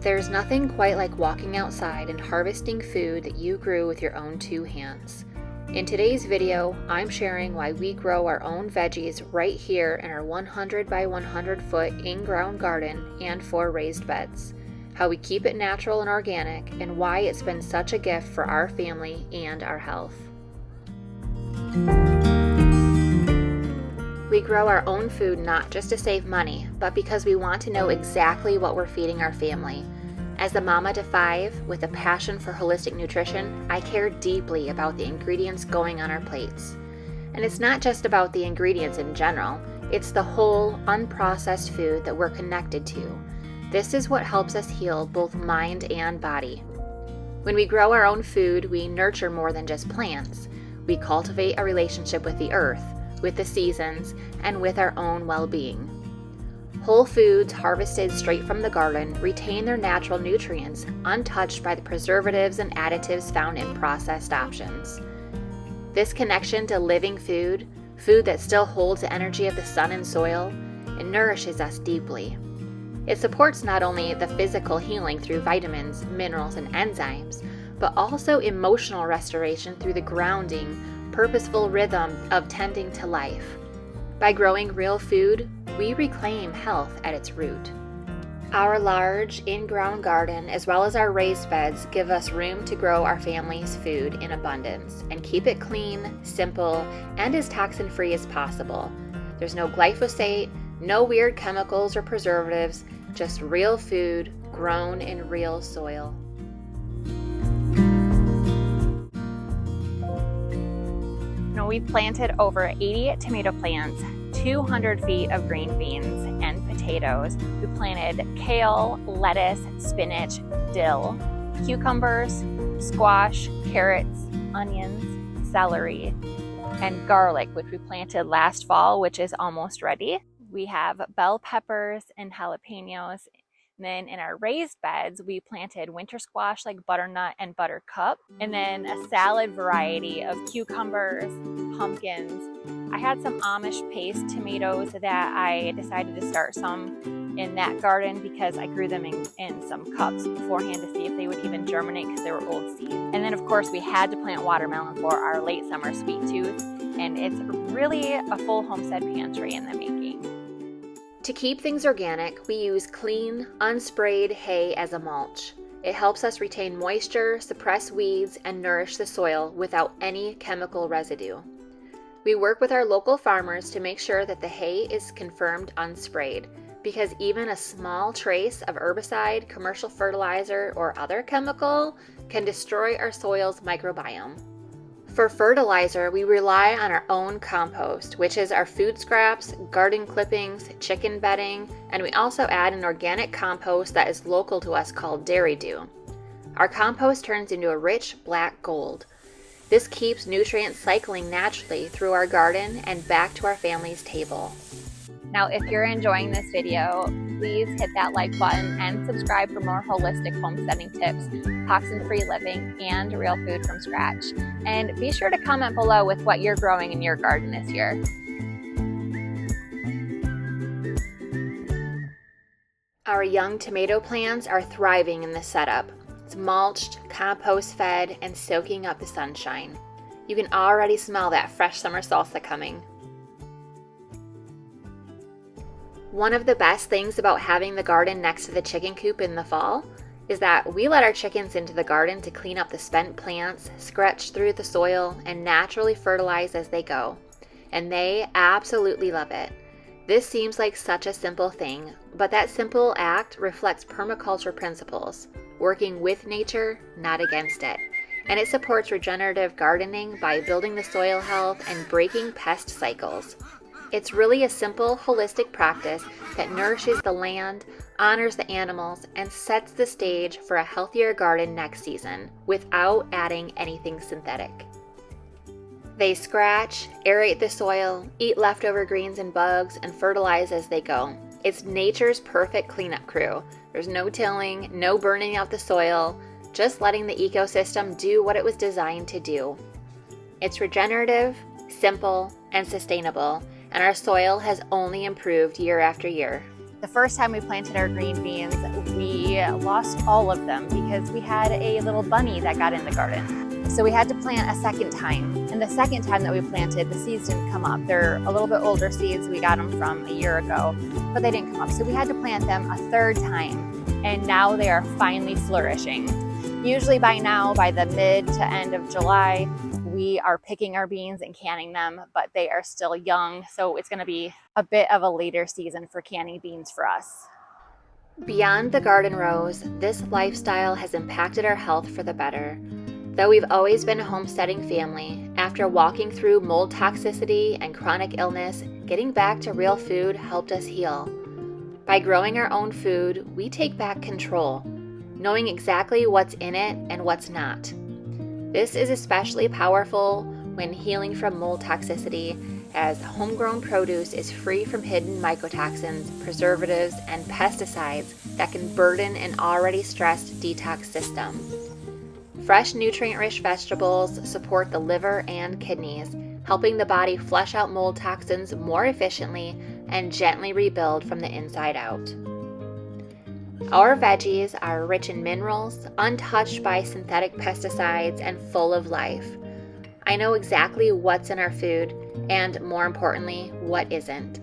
There's nothing quite like walking outside and harvesting food that you grew with your own two hands. In today's video, I'm sharing why we grow our own veggies right here in our 100 by 100 foot in-ground garden and 4 raised beds, how we keep it natural and organic, and why it's been such a gift for our family and our health. We grow our own food not just to save money, but because we want to know exactly what we're feeding our family. As a mama to 5 with a passion for holistic nutrition, I care deeply about the ingredients going on our plates. And it's not just about the ingredients in general, it's the whole unprocessed food that we're connected to. This is what helps us heal both mind and body. When we grow our own food, we nurture more than just plants. We cultivate a relationship with the earth, with the seasons, and with our own well-being. Whole foods harvested straight from the garden retain their natural nutrients, untouched by the preservatives and additives found in processed options. This connection to living food that still holds the energy of the sun and soil, it nourishes us deeply. It supports not only the physical healing through vitamins, minerals, and enzymes, but also emotional restoration through the grounding, purposeful rhythm of tending to life. By growing real food, we reclaim health at its root. Our large in-ground garden, as well as our raised beds, give us room to grow our family's food in abundance and keep it clean, simple, and as toxin-free as possible. There's no glyphosate, no weird chemicals or preservatives, just real food grown in real soil. We've planted over 80 tomato plants, 200 feet of green beans and potatoes. We planted kale, lettuce, spinach, dill, cucumbers, squash, carrots, onions, celery, and garlic, which we planted last fall, which is almost ready. We have bell peppers and jalapenos. And then in our raised beds, we planted winter squash like butternut and buttercup, and then a salad variety of cucumbers, pumpkins. I had some Amish paste tomatoes that I decided to start some in that garden because I grew them in some cups beforehand to see if they would even germinate because they were old seeds. And then of course we had to plant watermelon for our late summer sweet tooth, and it's really a full homestead pantry in the making. To keep things organic, we use clean, unsprayed hay as a mulch. It helps us retain moisture, suppress weeds, and nourish the soil without any chemical residue. We work with our local farmers to make sure that the hay is confirmed unsprayed, because even a small trace of herbicide, commercial fertilizer, or other chemical can destroy our soil's microbiome. For fertilizer, we rely on our own compost, which is our food scraps, garden clippings, chicken bedding, and we also add an organic compost that is local to us called Dairy Dew. Our compost turns into a rich black gold. This keeps nutrients cycling naturally through our garden and back to our family's table. Now, if you're enjoying this video, please hit that like button and subscribe for more holistic homesteading tips, toxin-free living, and real food from scratch. And be sure to comment below with what you're growing in your garden this year. Our young tomato plants are thriving in this setup. It's mulched, compost-fed, and soaking up the sunshine. You can already smell that fresh summer salsa coming. One of the best things about having the garden next to the chicken coop in the fall is that we let our chickens into the garden to clean up the spent plants, scratch through the soil, and naturally fertilize as they go. And they absolutely love it. This seems like such a simple thing, but that simple act reflects permaculture principles, working with nature, not against it. And it supports regenerative gardening by building the soil health and breaking pest cycles. It's really a simple, holistic practice that nourishes the land, honors the animals, and sets the stage for a healthier garden next season without adding anything synthetic. They scratch, aerate the soil, eat leftover greens and bugs, and fertilize as they go. It's nature's perfect cleanup crew. There's no tilling, no burning out the soil, just letting the ecosystem do what it was designed to do. It's regenerative, simple, and sustainable, and our soil has only improved year after year. The first time we planted our green beans, we lost all of them because we had a little bunny that got in the garden. So we had to plant a second time. And the second time that we planted, the seeds didn't come up. They're a little bit older seeds. We got them from a year ago, but they didn't come up. So we had to plant them a third time. And now they are finally flourishing. Usually by now, by the mid to end of July, we are picking our beans and canning them, but they are still young. So it's going to be a bit of a later season for canning beans for us. Beyond the garden rows, this lifestyle has impacted our health for the better. Though we've always been a homesteading family, after walking through mold toxicity and chronic illness, getting back to real food helped us heal. By growing our own food, we take back control, knowing exactly what's in it and what's not. This is especially powerful when healing from mold toxicity, as homegrown produce is free from hidden mycotoxins, preservatives, and pesticides that can burden an already stressed detox system. Fresh, nutrient-rich vegetables support the liver and kidneys, helping the body flush out mold toxins more efficiently and gently rebuild from the inside out. Our veggies are rich in minerals, untouched by synthetic pesticides, and full of life. I know exactly what's in our food, and more importantly, what isn't.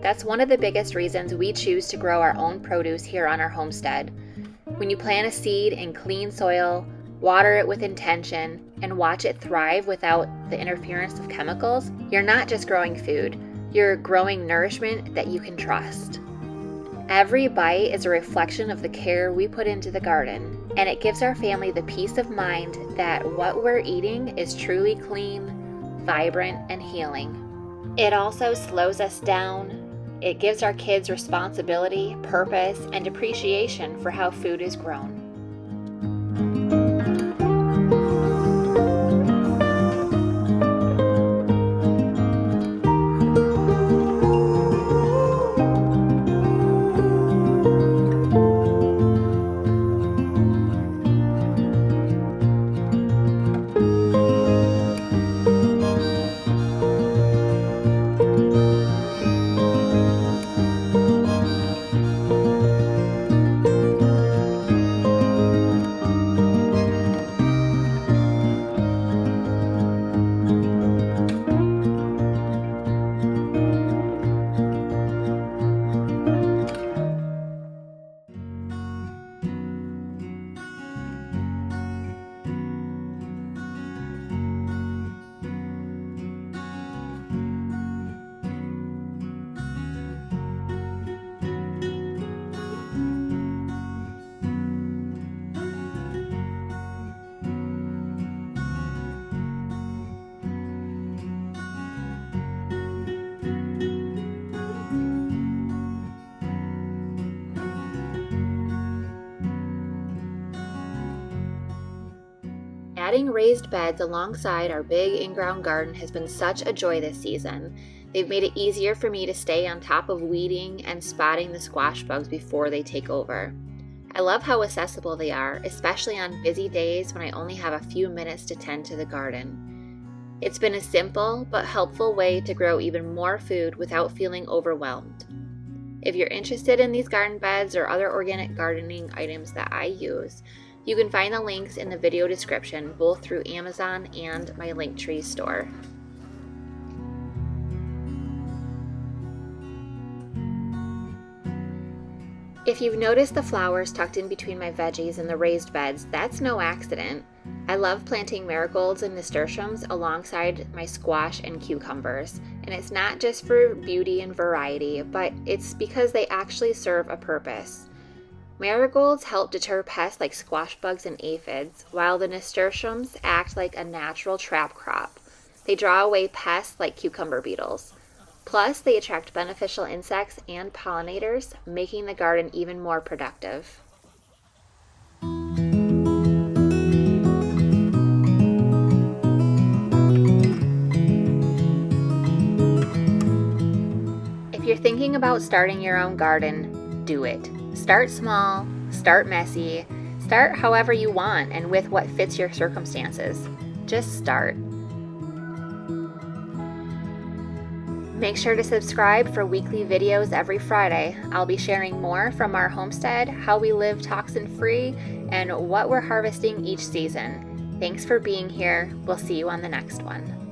That's one of the biggest reasons we choose to grow our own produce here on our homestead. When you plant a seed in clean soil, water it with intention, and watch it thrive without the interference of chemicals, you're not just growing food, you're growing nourishment that you can trust. Every bite is a reflection of the care we put into the garden, and it gives our family the peace of mind that what we're eating is truly clean, vibrant, and healing. It also slows us down. It gives our kids responsibility, purpose, and appreciation for how food is grown. Adding raised beds alongside our big in-ground garden has been such a joy this season. They've made it easier for me to stay on top of weeding and spotting the squash bugs before they take over. I love how accessible they are, especially on busy days when I only have a few minutes to tend to the garden. It's been a simple but helpful way to grow even more food without feeling overwhelmed. If you're interested in these garden beds or other organic gardening items that I use, you can find the links in the video description, both through Amazon and my Linktree store. If you've noticed the flowers tucked in between my veggies in the raised beds, that's no accident. I love planting marigolds and nasturtiums alongside my squash and cucumbers, and it's not just for beauty and variety, but it's because they actually serve a purpose. Marigolds help deter pests like squash bugs and aphids, while the nasturtiums act like a natural trap crop. They draw away pests like cucumber beetles. Plus, they attract beneficial insects and pollinators, making the garden even more productive. If you're thinking about starting your own garden, do it. Start small, start messy, start however you want and with what fits your circumstances. Just start. Make sure to subscribe for weekly videos every Friday. I'll be sharing more from our homestead, how we live toxin-free, and what we're harvesting each season. Thanks for being here. We'll see you on the next one.